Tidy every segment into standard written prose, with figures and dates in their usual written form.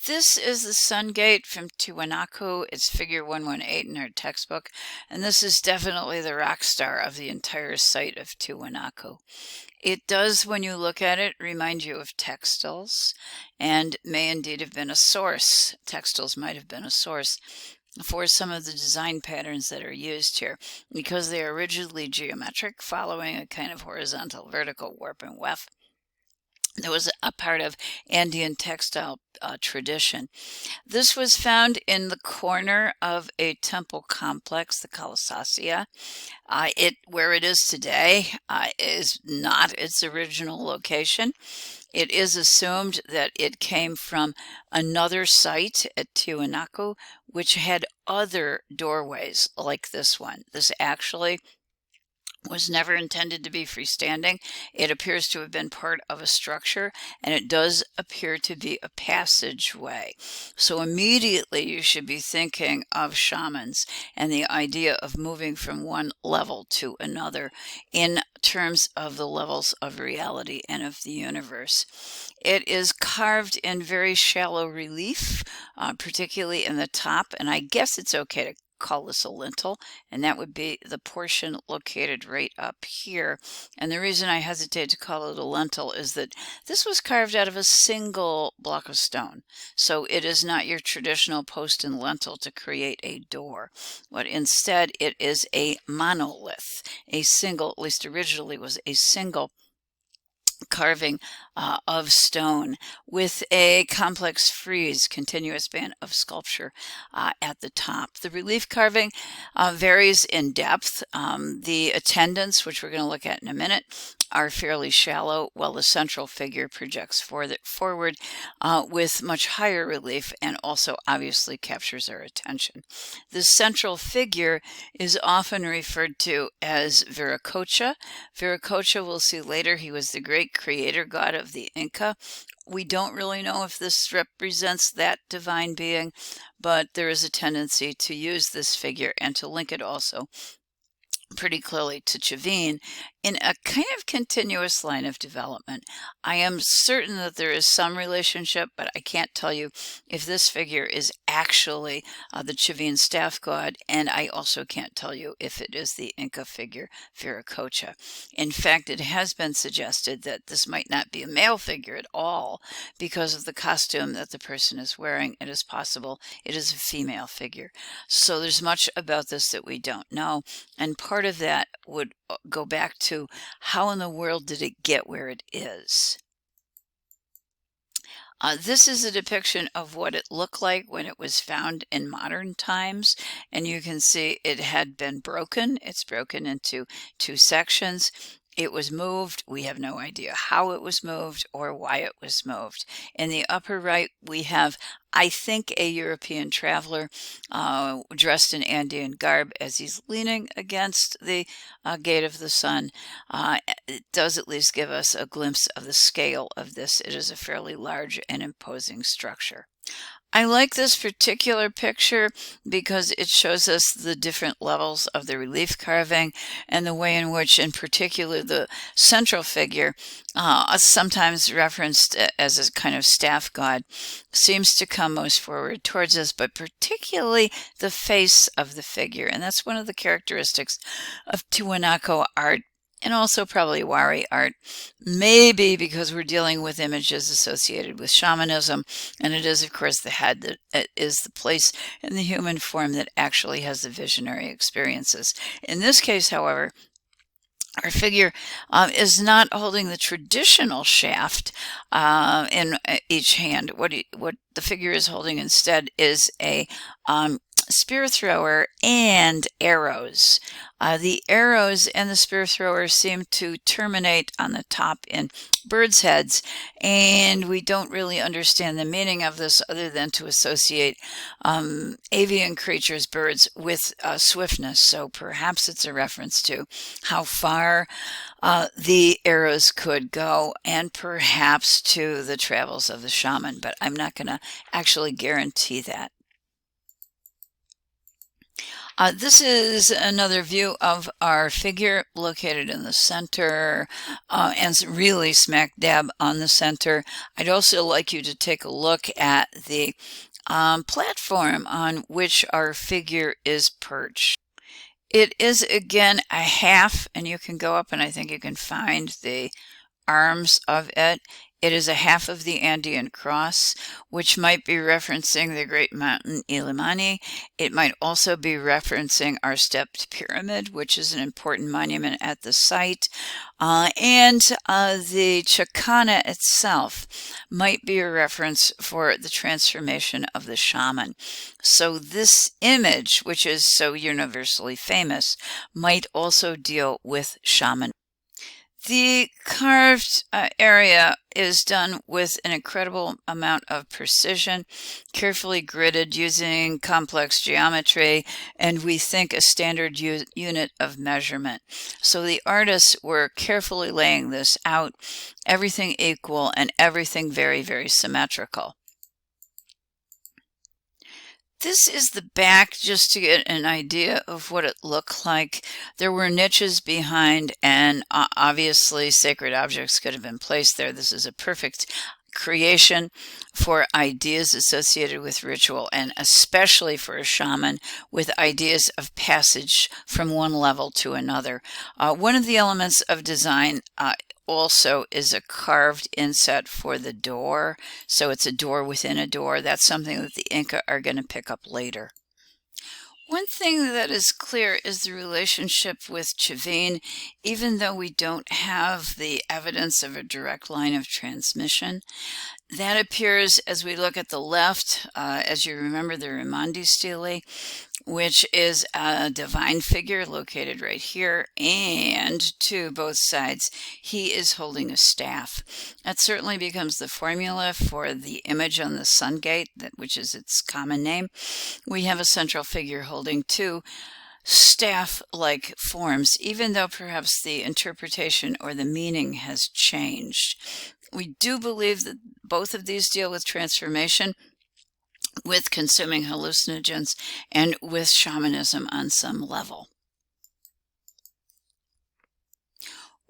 This is the Sun Gate from Tiwanaku. It's figure 118 in our textbook, and this is definitely the rock star of the entire site of Tiwanaku. It does, when you look at it, remind you of textiles, and may indeed have been a source. Textiles might have been a source for some of the design patterns that are used here, because they are rigidly geometric, following a kind of horizontal vertical warp and weft. There was a part of Andean textile tradition. This was found in the corner of a temple complex, the Kalasasia. Where it is today is not its original location. It is assumed that it came from another site at Tiwanaku, which had other doorways like this one. This actually was never intended to be freestanding. It appears to have been part of a structure, and it does appear to be a passageway. So immediately you should be thinking of shamans and the idea of moving from one level to another in terms of the levels of reality and of the universe. It is carved in very shallow relief, particularly in the top, and I guess it's okay to call this a lintel, and that would be the portion located right up here. And the reason I hesitate to call it a lintel is that this was carved out of a single block of stone. So it is not your traditional post and lintel to create a door, but instead it is a monolith, a single, at least originally was a single carving of stone with a complex frieze, continuous band of sculpture at the top. The relief carving varies in depth. The attendants, which we're going to look at in a minute, are fairly shallow, while the central figure projects forward with much higher relief and also obviously captures our attention. The central figure is often referred to as Viracocha. Viracocha, we'll see later, he was the great creator god of the Inca. We don't really know if this represents that divine being, but there is a tendency to use this figure and to link it also pretty clearly to Chavin in a kind of continuous line of development. I am certain that there is some relationship, but I can't tell you if this figure is actually the Chavin staff god, and I also can't tell you if it is the Inca figure Viracocha. In fact, it has been suggested that this might not be a male figure at all because of the costume that the person is wearing. It is possible it is a female figure. So there's much about this that we don't know, and part of that would go back to how in the world did it get where it is. This is a depiction of what it looked like when it was found in modern times, and you can see it had been broken. It's broken into two sections. It was moved. We have no idea how it was moved or why it was moved. In the upper right, we have, I think, a European traveler dressed in Andean garb as he's leaning against the Gate of the Sun. It does at least give us a glimpse of the scale of this. It is a fairly large and imposing structure. I like this particular picture because it shows us the different levels of the relief carving and the way in which, in particular, the central figure, sometimes referenced as a kind of staff god, seems to come most forward towards us, but particularly the face of the figure. And that's one of the characteristics of Tiwanaku art, and also probably Wari art, maybe because we're dealing with images associated with shamanism, and it is, of course, the head that is the place in the human form that actually has the visionary experiences. In this case, however, our figure is not holding the traditional shaft in each hand. What the figure is holding instead is a spear thrower and arrows. The arrows and the spear thrower seem to terminate on the top in birds' heads, and we don't really understand the meaning of this other than to associate avian creatures, birds, with swiftness. So perhaps it's a reference to how far the arrows could go, and perhaps to the travels of the shaman, but I'm not going to actually guarantee that. This is another view of our figure located in the center and really smack dab on the center. I'd also like you to take a look at the platform on which our figure is perched. It is again a half, and you can go up and I think you can find the arms of it. It is a half of the Andean cross, which might be referencing the great mountain Illimani. It might also be referencing our stepped pyramid, which is an important monument at the site. And the Chacana itself might be a reference for the transformation of the shaman. So this image, which is so universally famous, might also deal with shaman. The carved area is done with an incredible amount of precision, carefully gridded using complex geometry, and we think a standard unit of measurement. So the artists were carefully laying this out, everything equal and everything very, very symmetrical. This is the back just to get an idea of what it looked like. There were niches behind, and obviously sacred objects could have been placed there. This is a perfect creation for ideas associated with ritual, and especially for a shaman with ideas of passage from one level to another. One of the elements of design also is a carved inset for the door. So it's a door within a door. That's something that the Inca are going to pick up later. One thing that is clear is the relationship with Chavin, even though we don't have the evidence of a direct line of transmission. That appears as we look at the left, as you remember the Raimondi stele, which is a divine figure located right here, and to both sides he is holding a staff. That certainly becomes the formula for the image on the sun gate, which is its common name. We have a central figure holding two staff-like forms, even though perhaps the interpretation or the meaning has changed. We do believe that both of these deal with transformation, with consuming hallucinogens, and with shamanism on some level.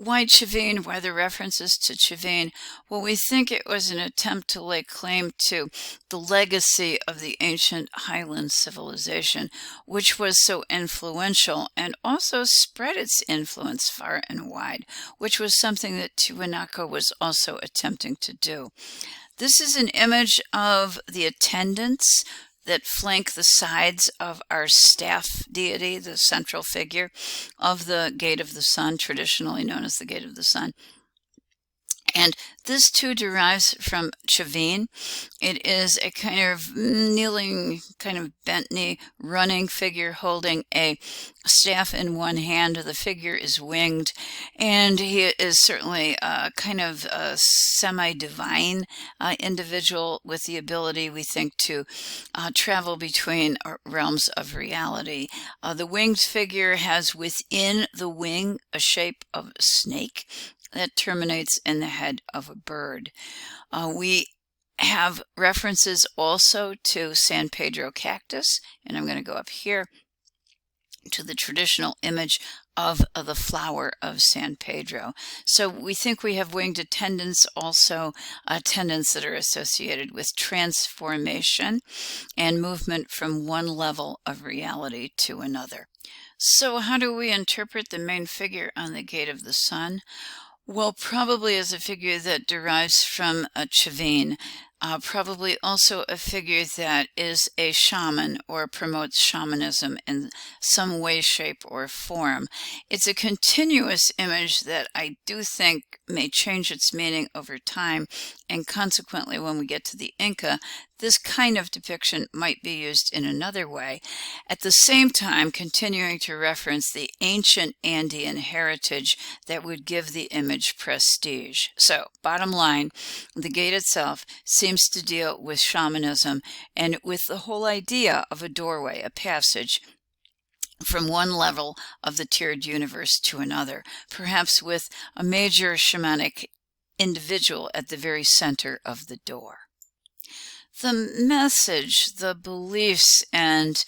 Why Chavin? Why the references to Chavin? Well, we think it was an attempt to lay claim to the legacy of the ancient highland civilization, which was so influential and also spread its influence far and wide, which was something that Tiwanaku was also attempting to do. This is an image of the attendants that flank the sides of our staff deity, the central figure of the Gate of the Sun, traditionally known as the Gate of the Sun. And this too derives from Chavin. It is a kind of kneeling, kind of bent knee, running figure holding a staff in one hand. The figure is winged, and he is certainly kind of a semi-divine individual with the ability, we think, to travel between realms of reality. The winged figure has within the wing a shape of a snake that terminates in the head of a bird. We have references also to San Pedro cactus, and I'm going to go up here to the traditional image of the flower of San Pedro. So we think we have winged attendants, also attendants that are associated with transformation and movement from one level of reality to another. So how do we interpret the main figure on the Gate of the Sun? Well, probably as a figure that derives from Chavin, probably also a figure that is a shaman or promotes shamanism in some way, shape, or form. It's a continuous image that I do think may change its meaning over time, and consequently when we get to the Inca, this kind of depiction might be used in another way, at the same time continuing to reference the ancient Andean heritage that would give the image prestige. So, bottom line, the gate itself seems to deal with shamanism and with the whole idea of a doorway, a passage from one level of the tiered universe to another, perhaps with a major shamanic individual at the very center of the door. The message, the beliefs, and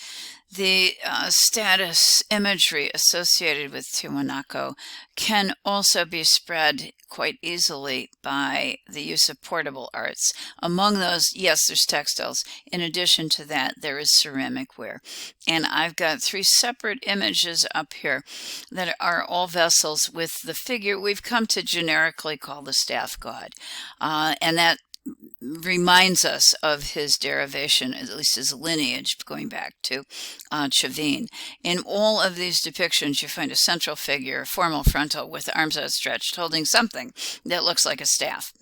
The status imagery associated with Tiwanaku can also be spread quite easily by the use of portable arts. Among those, yes, there's textiles. In addition to that, there is ceramic ware. And I've got 3 separate images up here that are all vessels with the figure we've come to generically call the staff god. And that reminds us of his derivation, at least his lineage, going back to Chavin. In all of these depictions, you find a central figure, formal frontal, with arms outstretched, holding something that looks like a staff.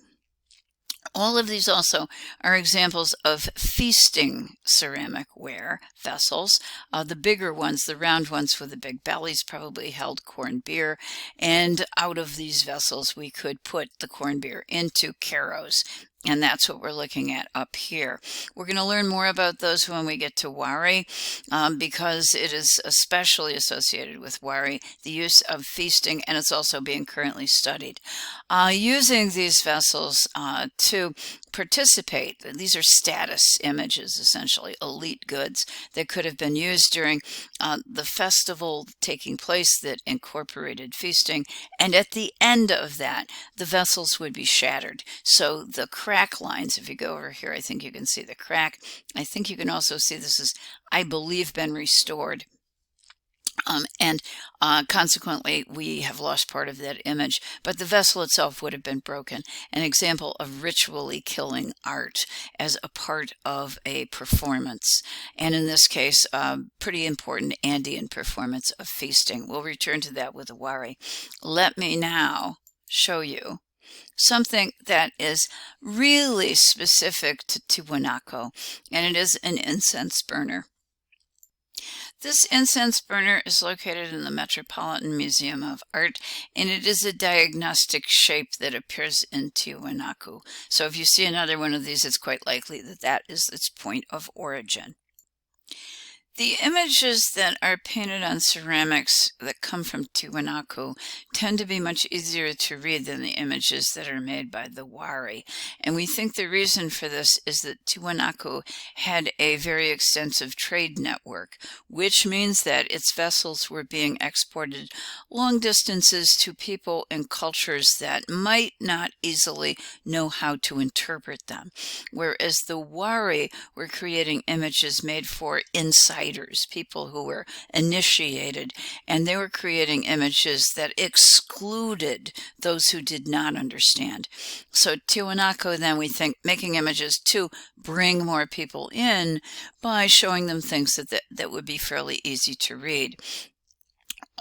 All of these also are examples of feasting ceramic ware vessels. The bigger ones, the round ones with the big bellies, probably held corned beer. And out of these vessels, we could put the corned beer into carrows. And that's what we're looking at up here. We're going to learn more about those when we get to wari, because it is especially associated with wari, the use of feasting, and it's also being currently studied. Using these vessels to participate, these are status images, essentially, elite goods that could have been used during the festival taking place that incorporated feasting, and at the end of that, the vessels would be shattered. So the crack lines, if you go over here, I think you can see the crack. I think you can also see this is, I believe, been restored. Consequently, we have lost part of that image, but the vessel itself would have been broken. An example of ritually killing art as a part of a performance. And in this case, pretty important Andean performance of feasting. We'll return to that with the wari. Let me now show you something that is really specific to Tiwanaku, and it is an incense burner. This incense burner is located in the Metropolitan Museum of Art, and it is a diagnostic shape that appears in Tiwanaku. So if you see another one of these, it's quite likely that that is its point of origin. The images that are painted on ceramics that come from Tiwanaku tend to be much easier to read than the images that are made by the wari. And we think the reason for this is that Tiwanaku had a very extensive trade network, which means that its vessels were being exported long distances to people and cultures that might not easily know how to interpret them. Whereas the wari were creating images made for insiders, people who were initiated, and they were creating images that excluded those who did not understand. So Tiwanaku, then, we think, making images to bring more people in by showing them things that would be fairly easy to read.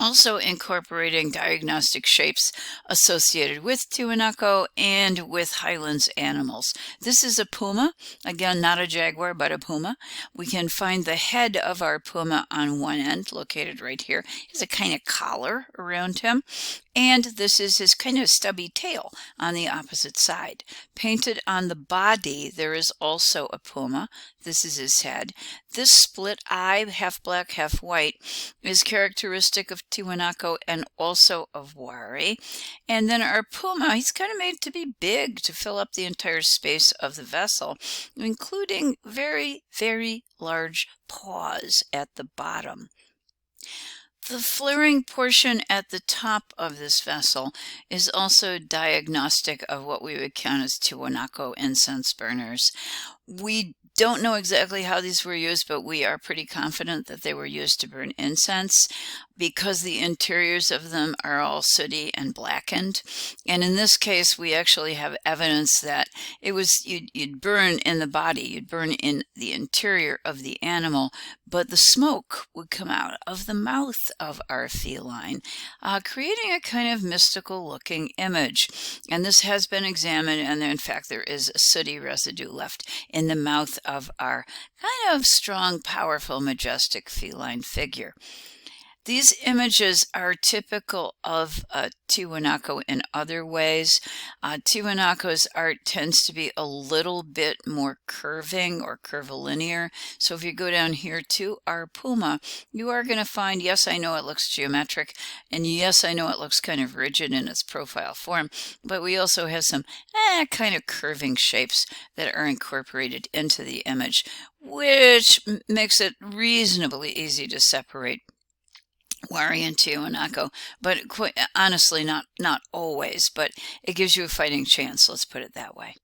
Also incorporating diagnostic shapes associated with Tiwanaku and with highlands animals. This is a puma, again, not a jaguar, but a puma. We can find the head of our puma on one end, located right here. He has a kind of collar around him, and this is his kind of stubby tail on the opposite side. Painted on the body, there is also a puma. This is his head. This split eye, half black, half white, is characteristic of Tiwanaku and also of wari. And then our puma, he's kind of made to be big to fill up the entire space of the vessel, including very, very large paws at the bottom. The flaring portion at the top of this vessel is also diagnostic of what we would count as Tiwanaku incense burners. We don't know exactly how these were used, but we are pretty confident that they were used to burn incense because the interiors of them are all sooty and blackened. And in this case, we actually have evidence that it was you'd burn in the body, you'd burn in the interior of the animal, but the smoke would come out of the mouth of our feline, creating a kind of mystical looking image. And this has been examined, and in fact there is a sooty residue left in the mouth of our kind of strong, powerful, majestic feline figure. These images are typical of Tiwanaku in other ways. Tiwanaku's art tends to be a little bit more curving or curvilinear. So if you go down here to our puma, you are going to find, yes, I know it looks geometric, and yes, I know it looks kind of rigid in its profile form, but we also have some kind of curving shapes that are incorporated into the image, which makes it reasonably easy to separate Wari and Tiwanaku, but quite honestly, not always, but it gives you a fighting chance, let's put it that way.